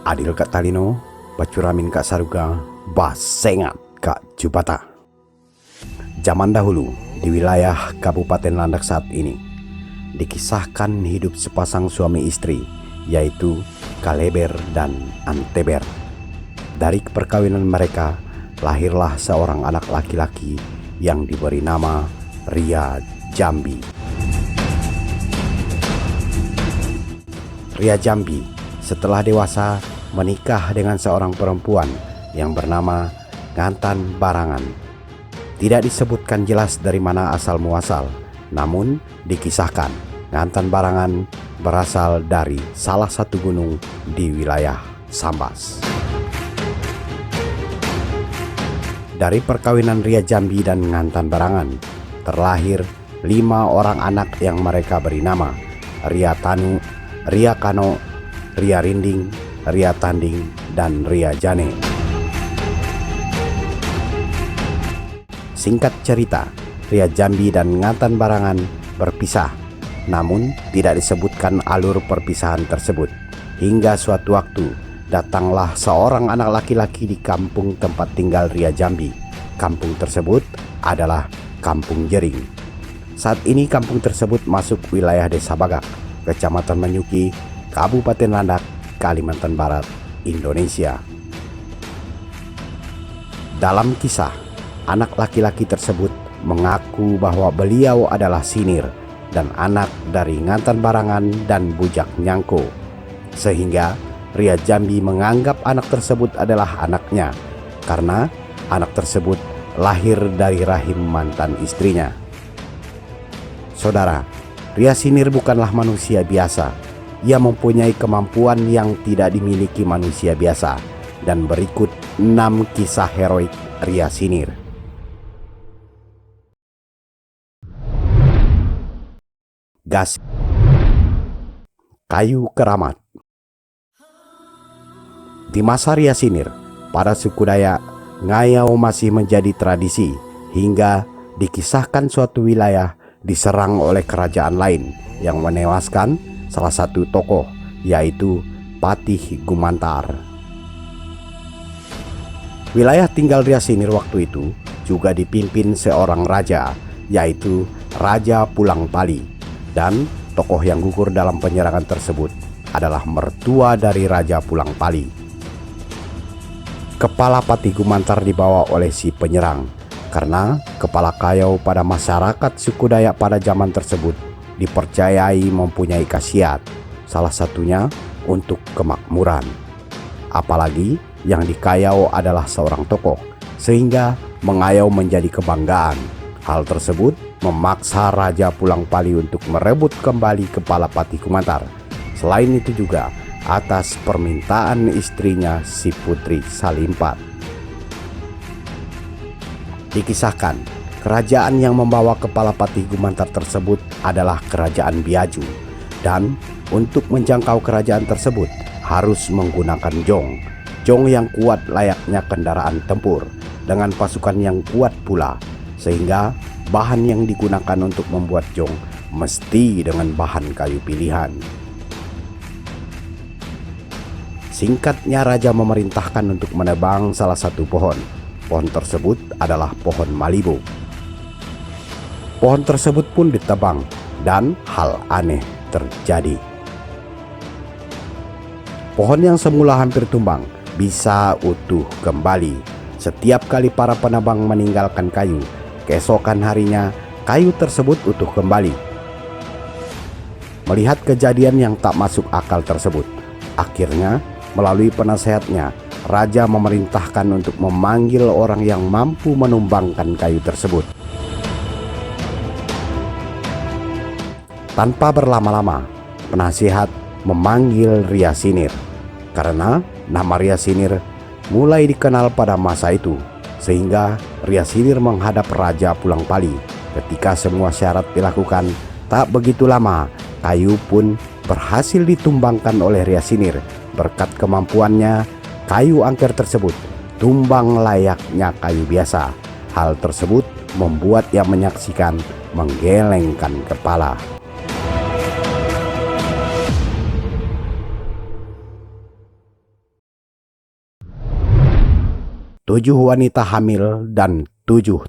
Adil Kak Talino, Bacuramin Kak Saruga, Basengat Kak Jubata. Zaman dahulu di wilayah Kabupaten Landak saat ini dikisahkan hidup sepasang suami istri, yaitu Kaleber dan Anteber. Dari perkawinan mereka lahirlah seorang anak laki-laki yang diberi nama Ria Jambi. Ria Jambi setelah dewasa menikah dengan seorang perempuan yang bernama Ngantan Barangan. Tidak disebutkan jelas dari mana asal muasal, namun dikisahkan Ngantan Barangan berasal dari salah satu gunung di wilayah Sambas. Dari perkawinan Ria Jambi dan Ngantan Barangan terlahir 5 orang anak yang mereka beri nama Ria Tanu, Ria Kano, Ria Rinding, Ria Tanding, dan Ria Jane. Singkat cerita, Ria Jambi dan Ngantan Barangan berpisah, namun tidak disebutkan alur perpisahan tersebut. Hingga suatu waktu, datanglah seorang anak laki-laki di kampung tempat tinggal Ria Jambi. Kampung tersebut adalah Kampung Jering. Saat ini kampung tersebut masuk wilayah Desa Bagak, Kecamatan Manyuki, Kabupaten Landak, Kalimantan Barat, Indonesia. Dalam kisah, anak laki-laki tersebut mengaku bahwa beliau adalah Sinir dan anak dari Ngantan Barangan dan Bujak Nyangko, sehingga Ria Jambi menganggap anak tersebut adalah anaknya karena anak tersebut lahir dari rahim mantan istrinya. Saudara, Ria Sinir bukanlah manusia biasa. Ia mempunyai kemampuan yang tidak dimiliki manusia biasa, dan berikut 6 kisah heroik Ria Sinir. Gas Kayu Keramat. Di masa Ria Sinir, pada suku Dayak, ngayau masih menjadi tradisi hingga dikisahkan suatu wilayah diserang oleh kerajaan lain yang menewaskan salah satu tokoh, yaitu Patih Gumantar. Wilayah tinggal Ria Sinir waktu itu juga dipimpin seorang raja, yaitu Raja Pulang Pali, dan tokoh yang gugur dalam penyerangan tersebut adalah mertua dari Raja Pulang Pali. Kepala Patih Gumantar dibawa oleh si penyerang, karena kepala kayau pada masyarakat suku Dayak pada zaman tersebut dipercayai mempunyai khasiat, salah satunya untuk kemakmuran. Apalagi yang dikayau adalah seorang tokoh, sehingga mengayau menjadi kebanggaan. Hal tersebut memaksa Raja Pulang Pali untuk merebut kembali kepala Patih Gumantar. Selain itu juga atas permintaan istrinya si Putri Salimpat. Dikisahkan kerajaan yang membawa kepala Patih Gumantar tersebut adalah Kerajaan Biaju, dan untuk menjangkau kerajaan tersebut harus menggunakan jong. Jong yang kuat layaknya kendaraan tempur dengan pasukan yang kuat pula, sehingga bahan yang digunakan untuk membuat jong mesti dengan bahan kayu pilihan. Singkatnya, raja memerintahkan untuk menebang salah satu pohon. Pohon tersebut adalah pohon Malibu. Pohon tersebut pun ditebang dan hal aneh terjadi. Pohon yang semula hampir tumbang bisa utuh kembali. Setiap kali para penebang meninggalkan kayu, keesokan harinya kayu tersebut utuh kembali. Melihat kejadian yang tak masuk akal tersebut, akhirnya melalui penasehatnya, raja memerintahkan untuk memanggil orang yang mampu menumbangkan kayu tersebut. Tanpa berlama-lama, penasihat memanggil Ria Sinir, karena nama Ria Sinir mulai dikenal pada masa itu, sehingga Ria Sinir menghadap Raja Pulang Pali. Ketika semua syarat dilakukan, tak begitu lama kayu pun berhasil ditumbangkan oleh Ria Sinir. Berkat kemampuannya, kayu angker tersebut tumbang layaknya kayu biasa. Hal tersebut membuat yang menyaksikan menggelengkan kepala. 7 wanita hamil, dan 7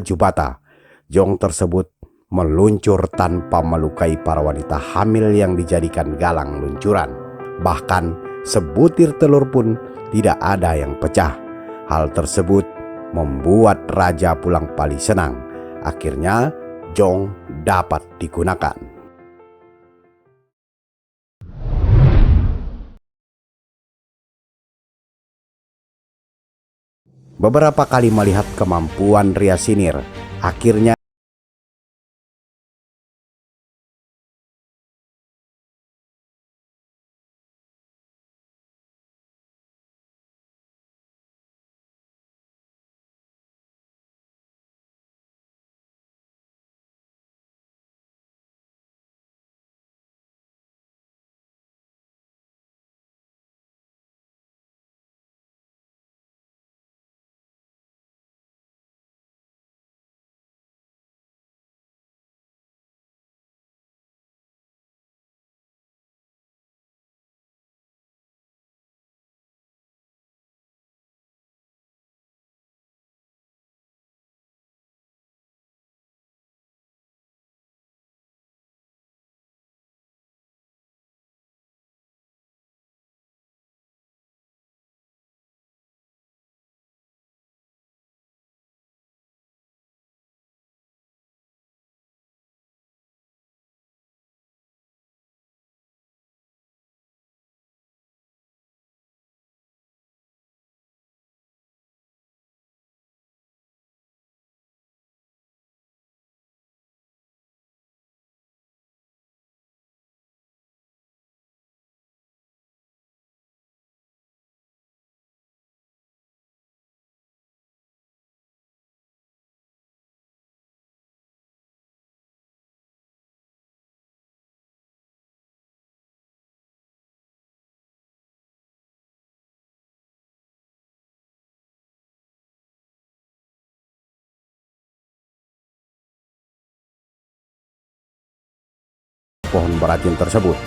Jubata. Jong tersebut meluncur tanpa melukai para wanita hamil yang dijadikan galang luncuran. Bahkan sebutir telur pun tidak ada yang pecah. Hal tersebut membuat Raja Pulang Pali senang. Akhirnya Jong dapat digunakan. Beberapa kali melihat kemampuan Ria Sinir, akhirnya pohon beracun tersebut.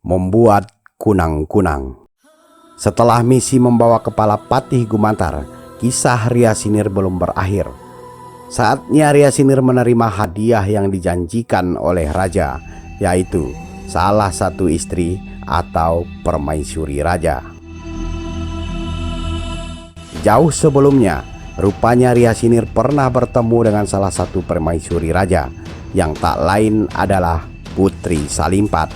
Membuat kunang-kunang. Setelah misi membawa kepala Patih Gumantar, kisah Ria Sinir belum berakhir. Saatnya Ria Sinir menerima hadiah yang dijanjikan oleh raja, yaitu salah satu istri atau permaisuri raja. Jauh sebelumnya, rupanya Ria Sinir pernah bertemu dengan salah satu permaisuri raja, yang tak lain adalah Putri Salimpat.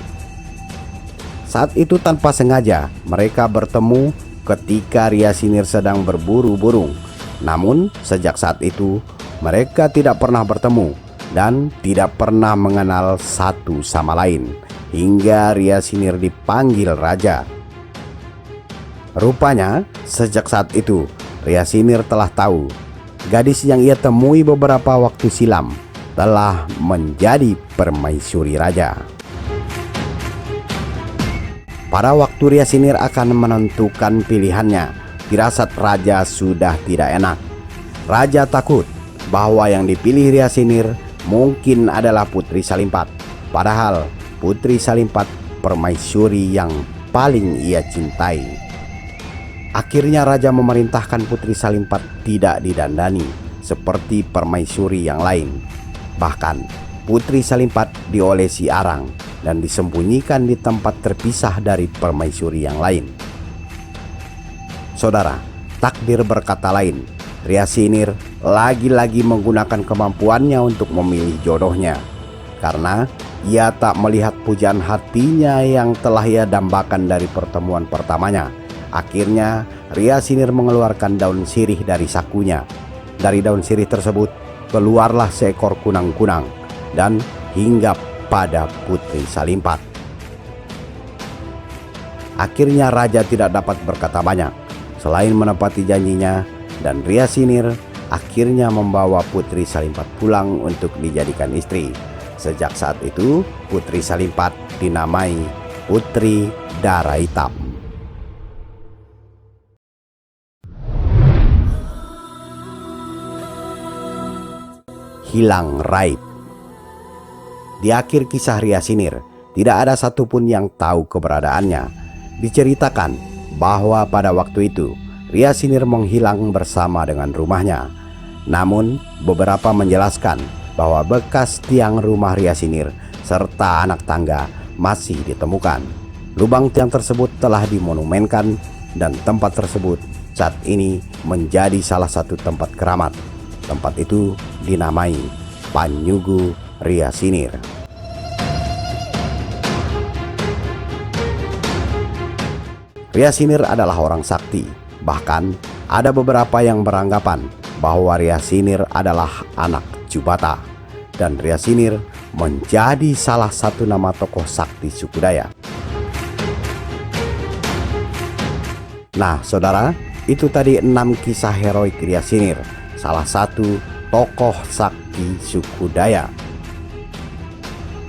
Saat itu tanpa sengaja mereka bertemu ketika Ria Sinir sedang berburu burung. Namun sejak saat itu mereka tidak pernah bertemu dan tidak pernah mengenal satu sama lain, hingga Ria Sinir dipanggil raja. Rupanya sejak saat itu Ria Sinir telah tahu gadis yang ia temui beberapa waktu silam telah menjadi permaisuri raja. Pada waktu Ryasinir akan menentukan pilihannya, firasat raja sudah tidak enak. Raja takut bahwa yang dipilih Ryasinir mungkin adalah Putri Salimpat. Padahal Putri Salimpat permaisuri yang paling ia cintai. Akhirnya raja memerintahkan Putri Salimpat tidak didandani seperti permaisuri yang lain. Bahkan Putri Salimpat diolesi arang dan disembunyikan di tempat terpisah dari permaisuri yang lain. Saudara, takdir berkata lain. Ryasinir lagi-lagi menggunakan kemampuannya untuk memilih jodohnya, karena ia tak melihat pujaan hatinya yang telah ia dambakan dari pertemuan pertamanya. Akhirnya Ryasinir mengeluarkan daun sirih dari sakunya. Dari daun sirih tersebut keluarlah seekor kunang-kunang dan hinggap pada Putri Salimpat. Akhirnya raja tidak dapat berkata banyak selain menepati janjinya, dan Ryasinir akhirnya membawa Putri Salimpat pulang untuk dijadikan istri. Sejak saat itu Putri Salimpat dinamai Putri Dara Hitam. Hilang raib. Di akhir kisah Ryasinir, tidak ada satupun yang tahu keberadaannya. Diceritakan bahwa pada waktu itu Ryasinir menghilang bersama dengan rumahnya. Namun beberapa menjelaskan bahwa bekas tiang rumah Ryasinir serta anak tangga masih ditemukan. Lubang tiang tersebut telah dimonumenkan dan tempat tersebut saat ini menjadi salah satu tempat keramat. Tempat itu dinamai Panyugu Ryasinir. Ryasinir adalah orang sakti. Bahkan ada beberapa yang beranggapan bahwa Ryasinir adalah anak Jubata, dan Ryasinir menjadi salah satu nama tokoh sakti suku Dayak. Nah saudara, itu tadi 6 kisah heroik Ryasinir, salah satu tokoh sakti suku Dayak.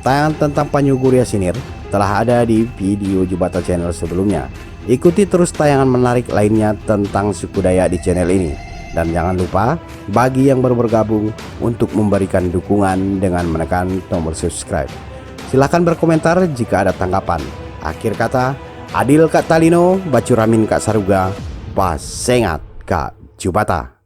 Tayangan tentang Panyugu Ryasinir telah ada di video Jubata Channel sebelumnya. Ikuti terus tayangan menarik lainnya tentang suku Dayak di channel ini. Dan jangan lupa bagi yang baru bergabung untuk memberikan dukungan dengan menekan tombol subscribe. Silahkan berkomentar jika ada tanggapan. Akhir kata, adil Kak Talino, bacuramin Kak Saruga, pasengat Kak Jubata.